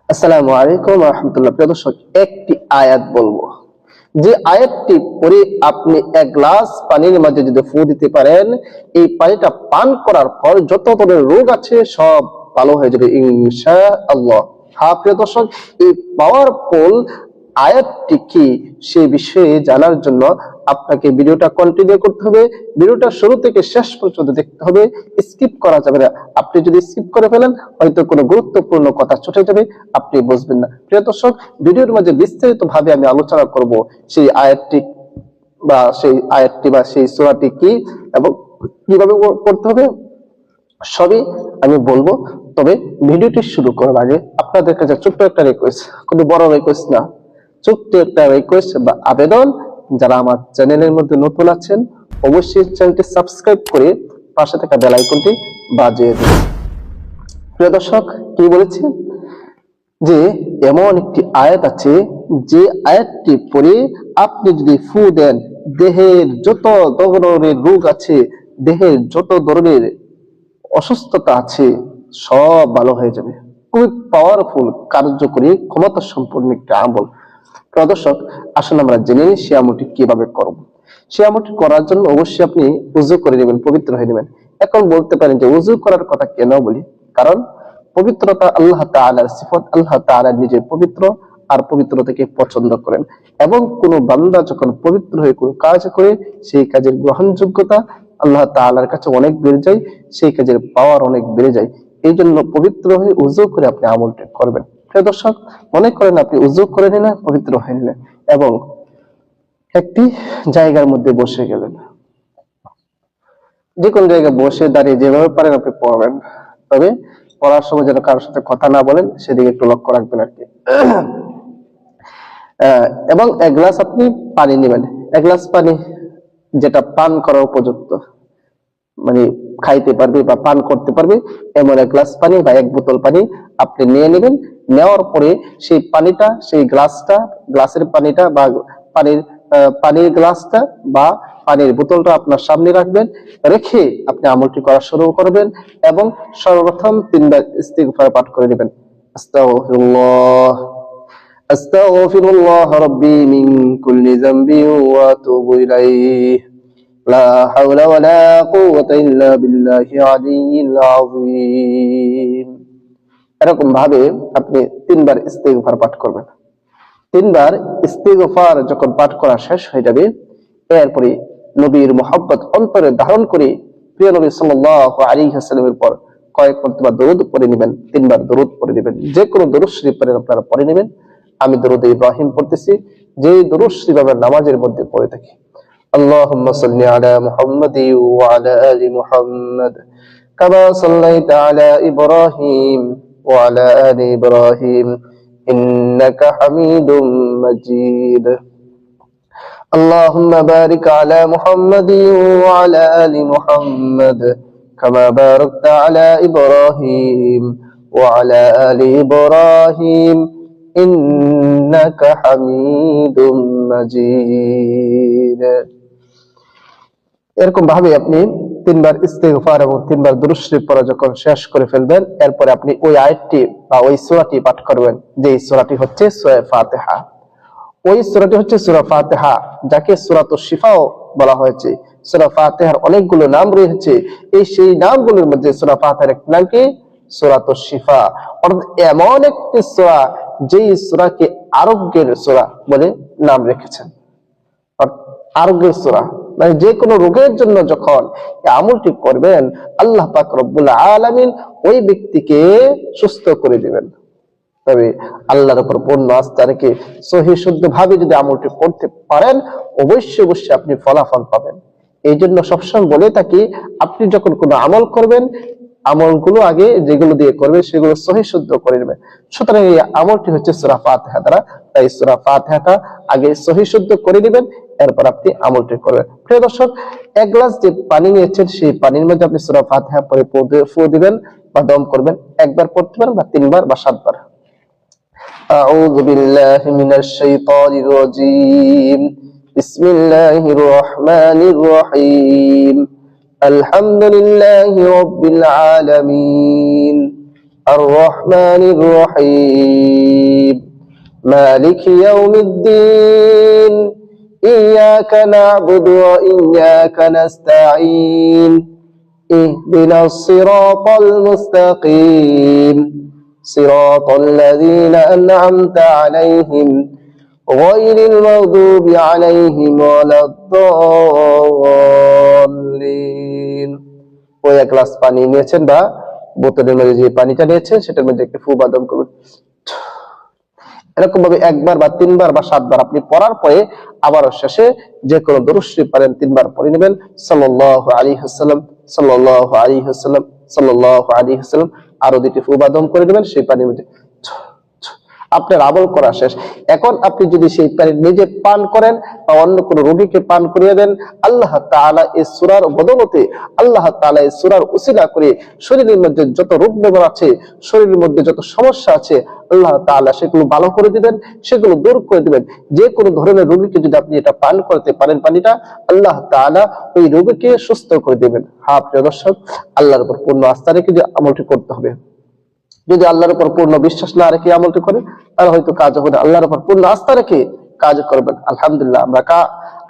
আসসালামু আলাইকুম ওয়া রাহমাতুল্লাহ। প্রিয় দর্শক, একটি আয়াত বলবো, যে আয়াতটি পড়ে আপনি এক গ্লাস পানির মাঝে যদি ফু দিতে পারেন, এই পানিটা পান করার পর যত ধরনের রোগ আছে সব ভালো হয়ে যাবে ইনশাআল্লাহ। হ্যাঁ প্রিয় দর্শক, এই পাওয়ারফুল আয়াতটি কি সে বিষয়ে জানার জন্য আপনাকে ভিডিওটা কন্টিনিউ করতে হবে। ভিডিওটা শুরু থেকে শেষ পর্যন্ত দেখতে হবে, স্কিপ করা যাবে না। আপনি যদি স্কিপ করে ফেলেন, হয়তো কোনো গুরুত্বপূর্ণ কথা ছুটে যাবে, আপনি বুঝবেন না। প্রিয় দর্শক, ভিডিওর মাঝে বিস্তারিত ভাবে আমি আলোচনা করব সেই আয়াতটি বা সেই সূরাটি কি এবং কিভাবে করতে হবে, সবই আমি বলবো। তবে ভিডিওটি শুরু করার আগে আপনাদের কাছে ছোট্ট একটা রিকোয়েস্ট, কোনো বড় রিকোয়েস্ট না, ছোট্ট একটা রিকোয়েস্ট বা আবেদন, যারা আমার চ্যানেলের মধ্যে নতুন আছেন অবশ্যই চ্যানেলটি সাবস্ক্রাইব করে পাশে থাকা বেল আইকনটি বাজিয়ে দিন। প্রিয় দর্শক, কি বলেছি যে এমন একটি আয়াত আছে, যে আয়াতটি পড়ে আপনি যদি ফু দেন, দেহের যত ধরনের রোগ আছে, দেহের যত ধরনের অসুস্থতা আছে সব ভালো হয়ে যাবে। খুবই পাওয়ারফুল, কার্যকরী, ক্ষমতা সম্পন্ন একটি আমল। প্রিয় দর্শক, আসুন আমরা জেনে নিই সে আমলটি কিভাবে করব। সে আমলটি করার জন্য অবশ্যই আপনি উযু করে নেবেন, পবিত্র হয়ে নেবেন। এখন বলতে পারেন যে উযু করার কথা কেন বলি, কারণ পবিত্রতা আল্লাহ তাআলার সিফত। আল্লাহ তাআলা নিজে পবিত্র, আর পবিত্রতাকে পছন্দ করেন, এবং কোন বান্দা যখন পবিত্র হয়ে কোন কাজ করে, সেই কাজের গ্রহণযোগ্যতা আল্লাহ তাআলার কাছে অনেক বেড়ে যায়, সেই কাজের পাওয়ার অনেক বেড়ে যায়। এই জন্য পবিত্র হয়ে উযু করে আপনি আমলটি করবেন। প্রিয় দর্শক, মনে করেন আপনি উযু করে নিলেন, পবিত্র হয়ে নিলেন, এবং একটি জায়গার মধ্যে বসে গেলেন। যে কোনো জায়গায় বসে দাঁড়িয়ে যেভাবে পারেন আপনি পড়বেন, তবে পড়ার সময় যেন কারোর সাথে কথা না বলেন সেদিকে একটু লক্ষ্য রাখবেন আর কি। এবং এক গ্লাস আপনি পানি নেবেন, এক গ্লাস পানি যেটা পান করার উপযুক্ত, মানে খাইতে পারবে বা পান করতে পারবে এমন এক গ্লাস পানি বা এক বোতল পানি আপনি নিয়ে নেবেন। নেওয়ার পরে সেই পানিটা, সেই গ্লাসের পানিটা বা পানির গ্লাসটা বা পানির বোতলটা আপনার সামনে রাখবেন। রেখে আপনি আমলটি করা শুরু করবেন, এবং সর্বপ্রথম 3 বার ইস্তিগফার পাঠ করে নেবেন। আস্তাগফিরুল্লাহ আস্তাগফিরুল্লাহ রাব্বি মিন কুল্লি যামবি ওয়া আতুবু ইলাইহি লা হাওলা ওয়ালা কুওয়াতা ইল্লা বিল্লাহিল আলিয়্যিল আযীম। এরকম ভাবে আপনি 3 বার ইস্তিগফার পাঠ করবেন। 3 বার ইস্তিগফার যখন পাঠ করা শেষ হয়ে যাবে, এরপরে নবীর মুহাব্বত অন্তরে ধারণ করে প্রিয় নবী সাল্লাল্লাহু আলাইহি ওয়াসাল্লামের পর কয়েক মারতবা দরুদ পড়ে নেবেন। 3 বার দরুদ পড়ে নেবেন, যে কোনো দরুদ শরীফ পড়ে আপনারা পড়ে নেবেন। আমি দরুদ ইব্রাহিম পড়তেছি, যে দরুদ শরীফ আমরা নামাজের মধ্যে পড়ে থাকি। আল্লাহুম্মা সাল্লি আলা মুহাম্মাদি ওয়া আলা আলি মুহাম্মাদ কামা সাল্লাইতা আলা ইব্রাহিম ওয়া আলা আলি ইব্রাহিম ইন্নাকা হামিদুম মাজিদ। اللهم بارك على محمد وعلى آل محمد كما باركت على إبراهيم وعلى آل إبراهيم إنك حميد مجيد। এরকম ভাবে আপনি 3 বার ইস্তিগফার এবং 3 বার দুরূদ শরীফ পড়া যখন শেষ করে ফেলবেন, এরপরে আপনি ওই আয়াতটি বা ওই সূরাটি পাঠ করবেন, যে সূরাটি হচ্ছে সূরা ফাতিহা। ওই সূরাটি হচ্ছে সূরা ফাতিহা, যাকে সূরাতুশ শিফাও বলা হয়েছে। সূরা ফাতিহার অনেকগুলো নাম রয়েছে, সেই নামগুলোর মধ্যে সূরা ফাতিহার একটি নাম কি সূরাতুশ শিফা, অর্থাৎ এমন একটি সূরা যেই সূরাকে আরোগ্যের সূরা বলে নাম রেখেছেন। আরোগ্যের সূরা মানে যে কোনো রোগের জন্য যখন এই আমলটি করবেন, আল্লাহ পাক রব্বুল আলামিন ওই ব্যক্তিকে সুস্থ করে দিবেন। তবে আল্লাহর উপর পূর্ণ আস্থা রেখে সহি শুদ্ধ ভাবে যদি আমলটি করতে পারেন, অবশ্যই অবশ্যই আপনি ফলাফল পাবেন। এই জন্য সবসময় বলে থাকি, আপনি যখন কোনো আমল করবেন, আমলগুলো আগে যেগুলো দিয়ে করবেন সেগুলো সহি শুদ্ধ করে নেবেন। সুতরাং এই আমলটি হচ্ছে সূরা ফাতিহা দ্বারা, তাই সূরা ফাতিহাটা আগে সহি শুদ্ধ করে নেবেন, এরপর আপনি আমলটি করবেন। প্রিয় দর্শক, এক গ্লাস যে পানি নিয়েছেন, সেই পানির মধ্যে আপনি সূরা ফাতিহা পড়ে ফু দিবেন বা দম করবেন। একবার পড়তে পারেন বা 3 বার বা 7 বার। أعوذ بالله من الشيطان الرجيم بسم الله الرحمن الرحيم الحمد لله رب العالمين الرحمن الرحيم مالك يوم الدين إياك نعبد وإياك نستعين اهدنا الصراط المستقيم صراط الذين أنعمت عليهم غير المغضوب عليهم ولا الضالين। ওই এক গ্লাস পানি নিয়েছেন বা বোতলের মধ্যে যে পানিটা নিয়েছেন সেটার মধ্যে একটু ফু বাদম করবেন। এরকম ভাবে একবার বা তিনবার বা সাতবার আপনি পড়ার পরে আবার শেষে যে কোনো দরুদ শরীফ পারেন তিনবার পড়ে নেবেন। সাল্লাল্লাহু আলাইহি ওয়াসাল্লাম, সাল্লাল্লাহু আলাইহি ওয়াসাল্লাম, সাল্লাল্লাহু আলাইহি ওয়াসাল্লাম। আরো দুটি ফু বাদম করে নেবেন সেই পানির মধ্যে। আপনার আমল করা শেষ। এখন আপনি যদি সেই পানি নিজে পান করেন বা অন্য কোনো রোগীকে পান করিয়ে দেন, আল্লাহ তাআলা এই সূরার বদৌলতে, আল্লাহ তাআলা এই সূরার উসিলা করে শরীরের মধ্যে যত রোগ বেমার আছে, শরীরের মধ্যে যত সমস্যা আছে, আল্লাহ তাআলা সেগুলো ভালো করে দিবেন, সেগুলো দূর করে দিবেন। যে কোনো ধরনের রোগীকে যদি আপনি এটা পান করতে পারেন পানিটা, আল্লাহ তাআলা ওই রোগীকে সুস্থ করে দিবেন। হ্যাঁ প্রিয় দর্শক, আল্লাহর উপর পূর্ণ আস্থা রেখে যে আমলটি করতে হবে। যদি আল্লাহর উপর পূর্ণ বিশ্বাস না রেখে আমলটি করে তাহলে হয়তো কাজ হবে না। আল্লাহর উপর পূর্ণ আস্থা রেখে কাজ করবেন। আলহামদুলিল্লাহ আমরা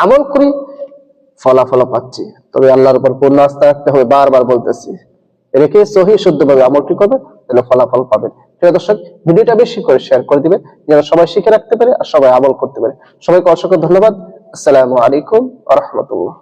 আমল করি, ফলাফল পাচ্ছি। তবে আল্লাহর উপর পূর্ণ আস্থা রাখতে হবে, বারবার বলতেছি, রেখে সহি শুদ্ধভাবে আমলটি করবেন, তাহলে ফলাফল পাবেন। প্রিয় দর্শক, ভিডিওটা বেশি করে শেয়ার করে দিবেন যেন সবাই শিখে রাখতে পারে আর সবাই আমল করতে পারে। সবাইকে অসংখ্য ধন্যবাদ। আসসালামু আলাইকুম ওয়া রাহমাতুল্লাহ।